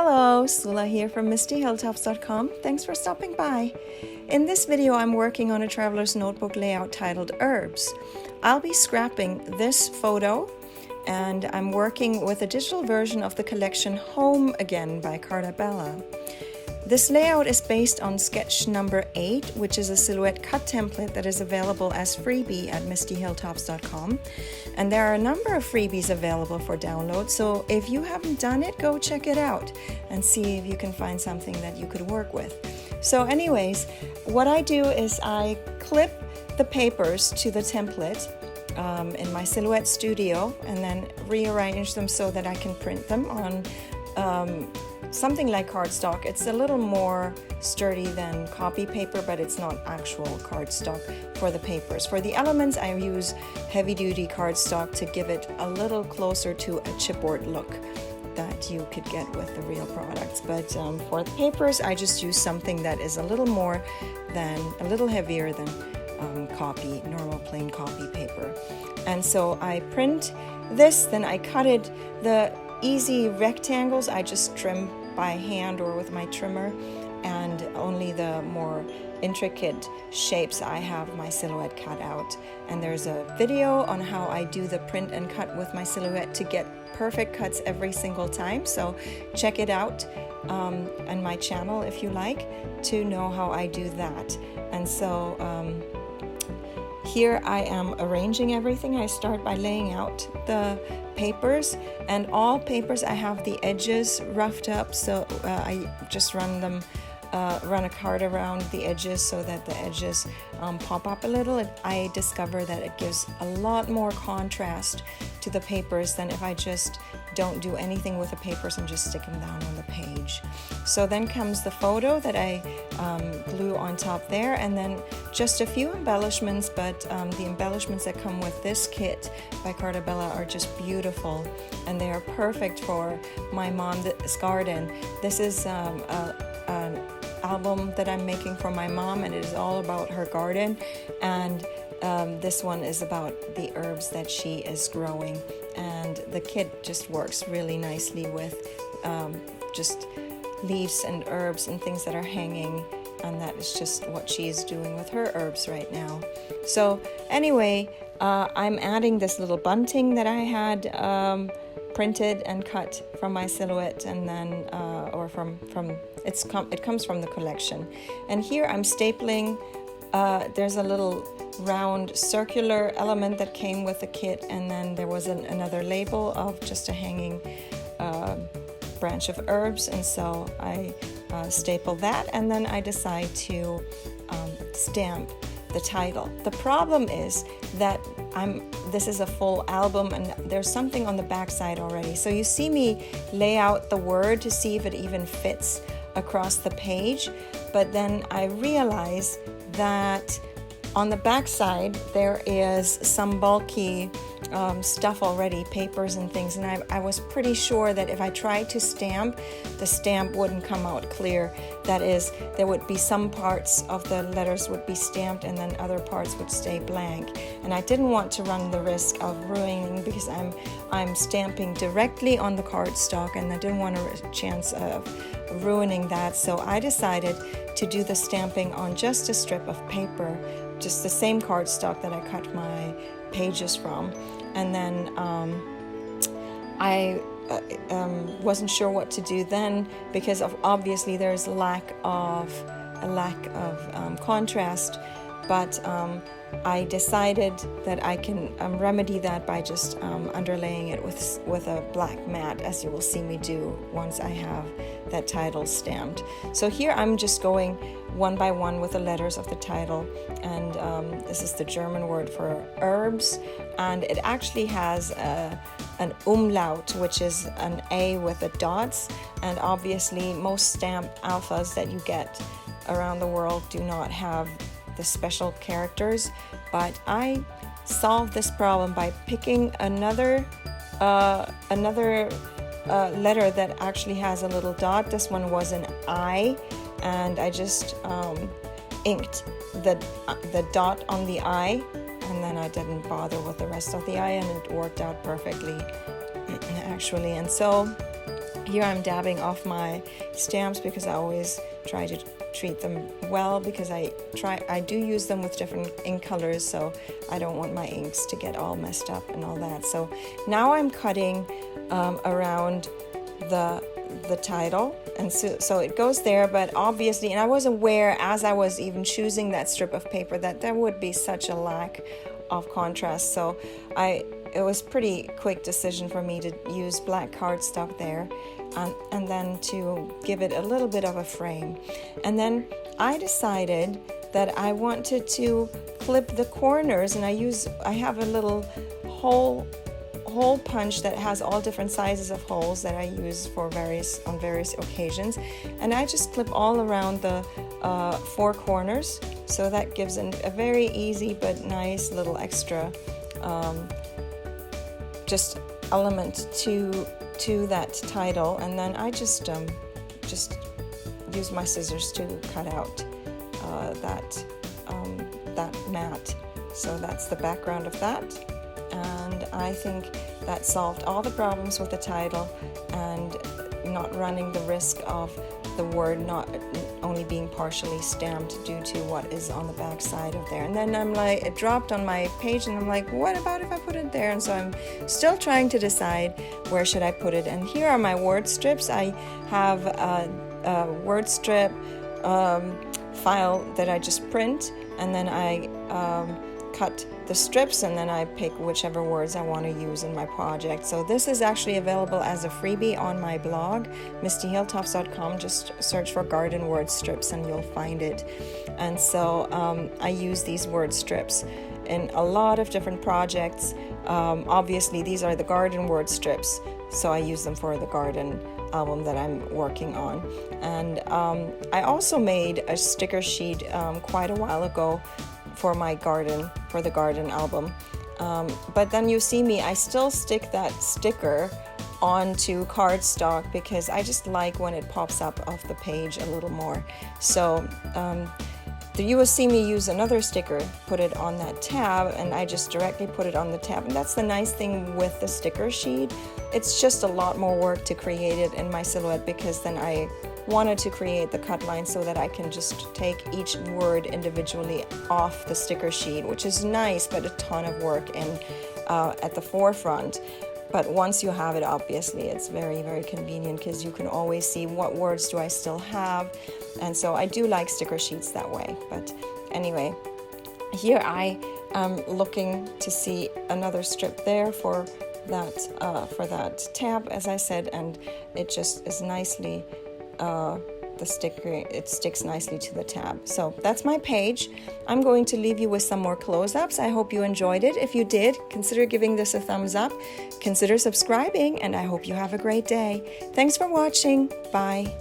Hello, Sula here from MistyHilltops.com. Thanks for stopping by. In this video, I'm working on a traveler's notebook layout titled Herbs. I'll be scrapping this photo, and I'm working with a digital version of the collection Home Again by Carta Bella. This layout is based on sketch number 8, which is a silhouette cut template that is available as freebie at MistyHilltops.com. And there are a number of freebies available for download, so if you haven't done it, go check it out and see if you can find something that you could work with. So anyways, what I do is I clip the papers to the template in my Silhouette Studio and then rearrange them so that I can print them on something like cardstock. It's a little more sturdy than copy paper, but it's not actual cardstock for the papers. For the elements, I use heavy-duty cardstock to give it a little closer to a chipboard look that you could get with the real products. But for the papers, I just use something that is a little heavier than normal plain copy paper. And so I print this, then I cut it. The easy rectangles I just trim by hand or with my trimmer, and only the more intricate shapes I have my silhouette cut out. And there's a video on how I do the print and cut with my silhouette to get perfect cuts every single time, so check it out on my channel if you like to know how I do that. And so here I am arranging everything. I start by laying out the papers, and all papers I have the edges roughed up, so I just run a card around the edges so that the edges pop up a little. I discover that it gives a lot more contrast to the papers than if I just don't do anything with the papers and just stick them down on the page. So then comes the photo that I glue on top there, and then just a few embellishments, but the embellishments that come with this kit by Carta Bella are just beautiful, and they are perfect for my mom's garden. This is an album that I'm making for my mom, and it is all about her garden, and this one is about the herbs that she is growing, and the kit just works really nicely with just leaves and herbs and things that are hanging, and that is just what she is doing with her herbs right now. So anyway, I'm adding this little bunting that I had printed and cut from my silhouette, and then it comes from the collection. And here I'm stapling. There's a little round circular element that came with the kit, and then there was another label of just a hanging branch of herbs, and so I staple that, and then I decide to stamp the title. The problem is that this is a full album, and there's something on the back side already. So you see me lay out the word to see if it even fits across the page, but then I realize that on the back side there is some bulky stuff already, papers and things, and I was pretty sure that if I tried to stamp, the stamp wouldn't come out clear. That is, there would be some parts of the letters would be stamped and then other parts would stay blank, and I didn't want to run the risk of ruining, because I'm stamping directly on the cardstock, and I didn't want a chance of ruining that. So I decided to do the stamping on just a strip of paper, just the same cardstock that I cut my pages from. And then I wasn't sure what to do then, because obviously there's a lack of contrast, but I decided that I can remedy that by just underlaying it with a black mat, as you will see me do once I have that title stamped. So here I'm just going one by one with the letters of the title, and this is the German word for herbs, and it actually has an umlaut, which is an A with the dots, and obviously most stamp alphas that you get around the world do not have the special characters, but I solved this problem by picking another letter that actually has a little dot. This one was an I, and I just inked the dot on the I, and then I didn't bother with the rest of the I, and it worked out perfectly actually. And so Here I'm dabbing off my stamps because I always try to treat them well, because I do use them with different ink colors, so I don't want my inks to get all messed up and all that. So now I'm cutting around the title, and so it goes there, but obviously, and I was aware as I was even choosing that strip of paper that there would be such a lack of contrast, so it was pretty quick decision for me to use black cardstock there, and then to give it a little bit of a frame. And then I decided that I wanted to clip the corners, and I have a little hole punch that has all different sizes of holes that I use on various occasions, and I just clip all around the 4 corners, so that gives a very easy but nice little extra just element to that title. And then I just use my scissors to cut out that mat. So that's the background of that, and I think that solved all the problems with the title and not running the risk of the word not only being partially stamped due to what is on the back side of there. And then I'm like, it dropped on my page, and I'm like, what about if I put it there? And so I'm still trying to decide where should I put it. And here are my word strips. I have a word strip file that I just print, and then I cut the strips, and then I pick whichever words I want to use in my project. So this is actually available as a freebie on my blog, mistyhilltops.com. Just search for garden word strips and you'll find it. And so I use these word strips in a lot of different projects. Obviously these are the garden word strips, so I use them for the garden album that I'm working on. And I also made a sticker sheet quite a while ago for the garden album, but then you see me, I still stick that sticker onto cardstock because I just like when it pops up off the page a little more. So you will see me use another sticker, put it on that tab, and I just directly put it on the tab. And that's the nice thing with the sticker sheet. It's just a lot more work to create it in my Silhouette, because then I wanted to create the cut line so that I can just take each word individually off the sticker sheet, which is nice, but a ton of work at the forefront. But once you have it, obviously it's very, very convenient, because you can always see what words do I still have. And so I do like sticker sheets that way. But anyway, here I am looking to see another strip there for that tab, as I said, and it just is nicely the sticker, it sticks nicely to the tab. So that's my page. I'm going to leave you with some more close-ups. I hope you enjoyed it. If you did, consider giving this a thumbs up, consider subscribing, and I hope you have a great day. Thanks for watching. Bye.